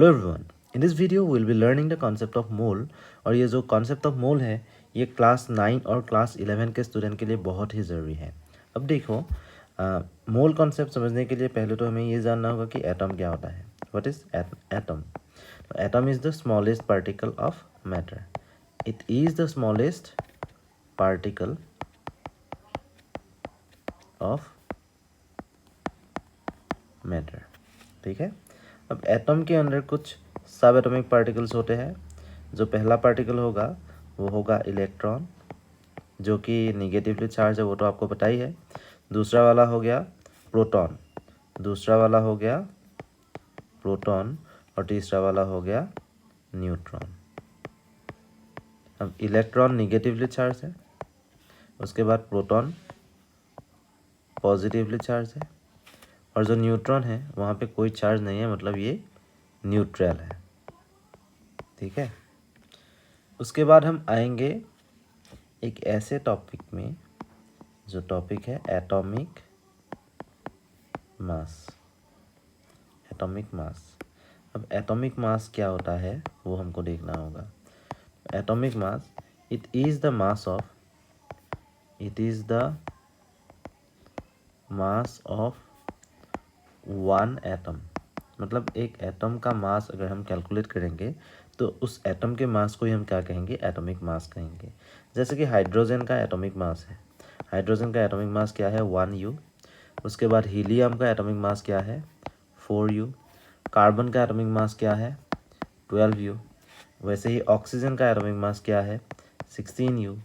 Hello everyone, in this video will be learning the concept of mole. और ये जो concept of mole है ये क्लास 9 और क्लास 11 के स्टूडेंट के लिए बहुत ही ज़रूरी है। अब देखो, मोल कॉन्सेप्ट समझने के लिए पहले तो हमें ये जानना होगा कि एटम क्या होता है। What is atom? Atom is the smallest particle of matter. It is the smallest particle of matter. ठीक है। अब एटम के अंदर कुछ सब एटॉमिक पार्टिकल्स होते हैं। जो पहला पार्टिकल होगा वो होगा इलेक्ट्रॉन, जो कि निगेटिवली चार्ज है, वो तो आपको पता ही है। दूसरा वाला हो गया प्रोटॉन, दूसरा वाला हो गया प्रोटॉन और तीसरा वाला हो गया न्यूट्रॉन। अब इलेक्ट्रॉन निगेटिवली चार्ज है, उसके बाद प्रोटॉन पॉजिटिवली चार्ज है और जो न्यूट्रॉन है वहाँ पे कोई चार्ज नहीं है, मतलब ये न्यूट्रल है। ठीक है। उसके बाद हम आएंगे एक ऐसे टॉपिक में जो टॉपिक है एटॉमिक मास। Atomic mass. अब एटॉमिक मास क्या होता है वो हमको देखना होगा। Atomic mass, it is the mass of one atom. मतलब एक एटम का मास अगर हम कैलकुलेट करेंगे तो उस एटम के मास को ही हम क्या कहेंगे? एटॉमिक मास कहेंगे। जैसे कि हाइड्रोजन का एटॉमिक मास है। हाइड्रोजन का एटॉमिक मास क्या है? 1U। उसके बाद हीलियम का एटॉमिक मास क्या है? 4U। कार्बन का एटॉमिक मास क्या है? 12U। वैसे ही ऑक्सीजन का एटॉमिक मास क्या है? 16U।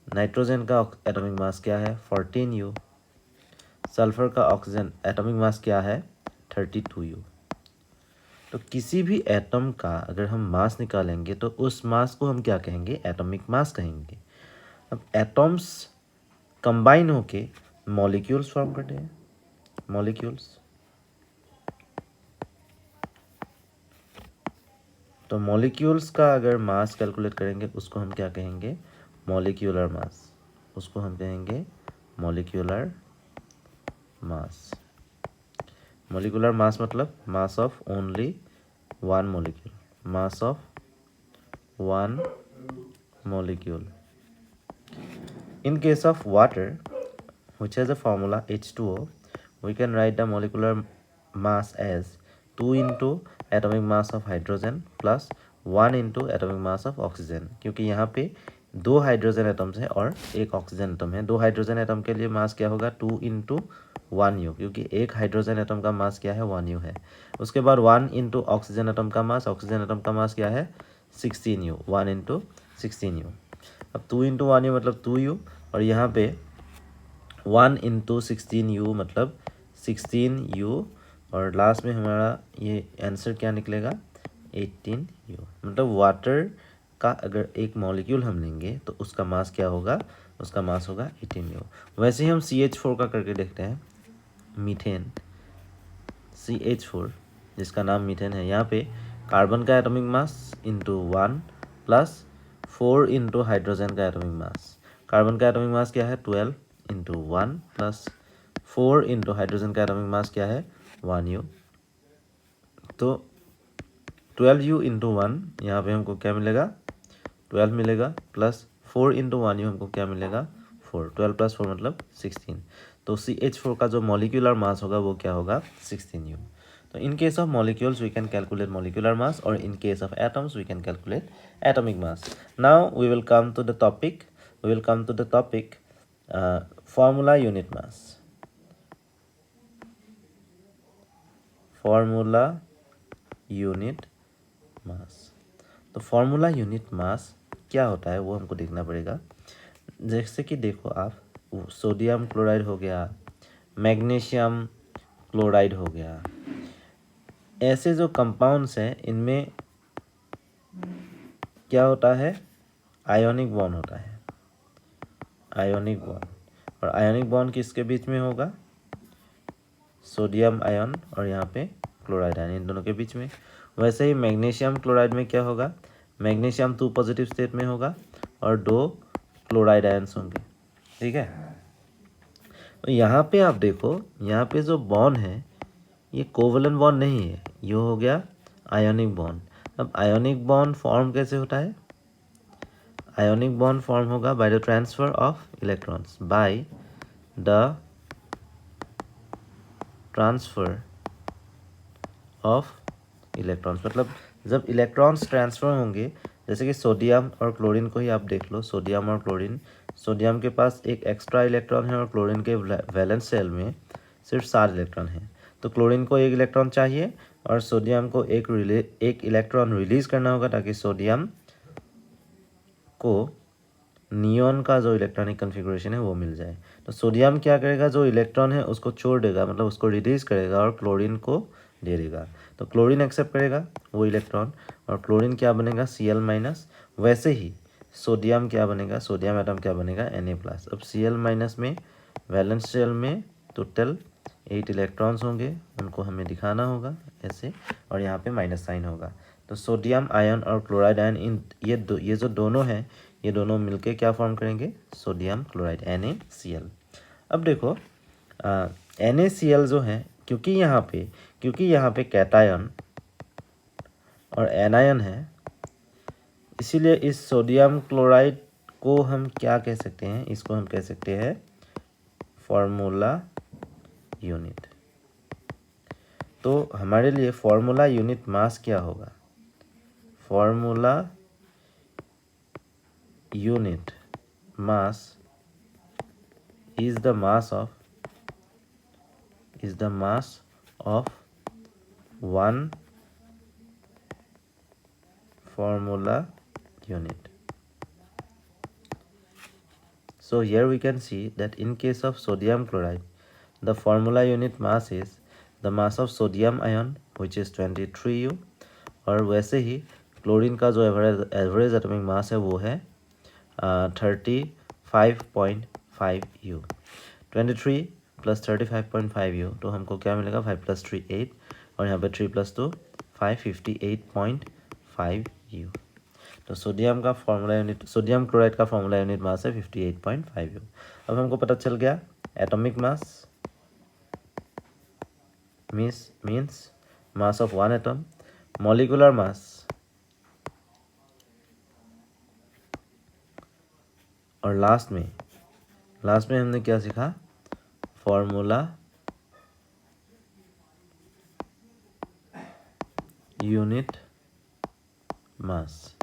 नाइट्रोजन का एटॉमिक मास क्या है? 14U। सल्फर का ऑक्सीजन एटॉमिक मास क्या है? 32U। तो किसी भी एटम का अगर हम मास निकालेंगे तो उस मास को हम क्या कहेंगे? एटॉमिक मास कहेंगे। अब एटॉम्स कंबाइन होके मॉलिक्यूल्स फॉर्म करते हैं। मॉलिक्यूल्स, तो मॉलिक्यूल्स का अगर मास कैलकुलेट करेंगे उसको हम क्या कहेंगे? Molecular mass. उसको हम कहेंगे मॉलिक्यूलर मास। मॉलिक्यूलर मास मतलब mass of only one molecule. Mass of one molecule. In case of water, which has a formula H2O, we can write the molecular mass as 2 into atomic mass of hydrogen plus 1 into atomic mass of oxygen। क्योंकि यहाँ पे दो hydrogen atoms हैं और एक oxygen atom है। दो hydrogen atom के लिए मास क्या होगा? 2 इंटू 1U, क्योंकि एक हाइड्रोजन एटम का मास क्या है? 1U है। उसके बाद 1 इंटू ऑक्सीजन एटम का मास, ऑक्सीजन एटम का मास क्या है? 16U। 1 into 16U। अब 2 इंटू 1U मतलब 2U और यहाँ पे 1 इंटू 16U मतलब 16U और लास्ट में हमारा ये आंसर क्या निकलेगा? 18U। मतलब वाटर का अगर एक मॉलिक्यूल हम लेंगे तो उसका मास क्या होगा? उसका मास होगा 18U। वैसे ही हम CH4 का करके देखते हैं। मीथेन, CH4 जिसका नाम मीथेन है, यहाँ पे कार्बन का atomic mass into 1 plus 4 into hydrogen का एटॉमिक मास। कार्बन का एटॉमिक मास क्या है? 12 इंटू 1 प्लस 4 इंटू हाइड्रोजन का एटॉमिक मास क्या है? 1U। तो 12U इंटू 1 यहाँ पे हमको क्या मिलेगा? 12 मिलेगा प्लस 4 इंटू 1U हमको क्या मिलेगा? 4। 12 प्लस 4 मतलब 16। तो CH4 का जो मॉलिक्यूलर मास होगा वो क्या होगा? 16U। तो in case of molecules we can calculate molecular mass और in case of atoms we can calculate atomic mass. Now we will come to the topic formula unit mass. Formula unit mass. तो formula unit मास क्या होता है वो हमको देखना पड़ेगा। जैसे कि देखो आप, सोडियम क्लोराइड हो गया, मैग्नीशियम क्लोराइड हो गया, ऐसे जो कंपाउंड्स हैं इनमें क्या होता है? आयोनिक बॉन्ड होता है। आयोनिक बॉन्ड, और आयोनिक बॉन्ड किसके बीच में होगा? सोडियम आयन और यहाँ पे क्लोराइड आयन, इन दोनों के बीच में। वैसे ही मैग्नीशियम क्लोराइड में क्या होगा? मैग्नीशियम 2 पॉजिटिव स्टेट में होगा और 2 क्लोराइड आयन्स होंगे। ठीक है। तो यहाँ पे आप देखो, यहाँ पे जो बॉन्ड है ये कोवलेंट बॉन्ड नहीं है, ये हो गया आयोनिक बॉन्ड। अब आयोनिक बॉन्ड फॉर्म कैसे होता है? आयोनिक बॉन्ड फॉर्म होगा by the transfer of electrons, by the transfer of electrons. मतलब जब इलेक्ट्रॉन्स ट्रांसफर होंगे, जैसे कि सोडियम और क्लोरीन को ही आप देख लो, सोडियम और क्लोरीन। सोडियम के पास एक एक्स्ट्रा इलेक्ट्रॉन है और क्लोरीन के वैलेंस शेल में सिर्फ 7 इलेक्ट्रॉन हैं। तो क्लोरीन को 1 इलेक्ट्रॉन चाहिए और सोडियम को एक इलेक्ट्रॉन रिलीज करना होगा ताकि सोडियम को नियॉन का जो इलेक्ट्रॉनिक कन्फिगरेशन है वो मिल जाए। तो सोडियम क्या करेगा, जो इलेक्ट्रॉन है उसको छोड़ देगा, मतलब उसको रिलीज करेगा और क्लोरीन को दे देगा। तो क्लोरीन एक्सेप्ट करेगा वो इलेक्ट्रॉन और क्लोरीन क्या बनेगा, Cl-। वैसे ही सोडियम क्या बनेगा, सोडियम एटम क्या बनेगा, Na+। अब Cl- में वैलेंस शेल में टोटल 8 इलेक्ट्रॉन्स होंगे, उनको हमें दिखाना होगा ऐसे, और यहाँ पे माइनस साइन होगा। तो सोडियम आयन और क्लोराइड आयन, इन ये जो दोनों हैं, ये दोनों मिलके क्या फॉर्म करेंगे, सोडियम क्लोराइड, NaCl। अब देखो NaCl जो है, क्योंकि यहाँ पे कैटायन और एनायन है, इसीलिए इस सोडियम क्लोराइड को हम क्या कह सकते हैं, इसको हम कह सकते हैं फॉर्मूला यूनिट। तो हमारे लिए फॉर्मूला यूनिट मास क्या होगा, formula unit mass is the mass of one formula unit. So here we can see that in case of sodium chloride, the formula unit mass is the mass of sodium ion, which is 23U, और वैसे ही chlorine का जो average atomic mass है वो है 35.5U। 23 + 35.5U, तो हमको क्या मिलेगा, 5 + 3 8, और यहाँ पे 3 + 2 5, 58.5U। तो सोडियम का फॉर्मूला यूनिट, सोडियम क्लोराइड का फॉर्मूला यूनिट मास है 58.5U। अब हमको पता चल गया atomic mass means mass of one atom, molecular mass और लास्ट में हमने क्या सीखा, फॉर्मूला यूनिट मास।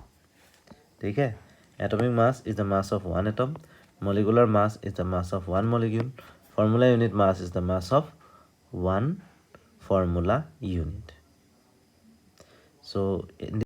ठीक है, atomic mass is the mass of one atom, molecular mass is the mass of one molecule, formula unit mass is the mass of one formula unit. So in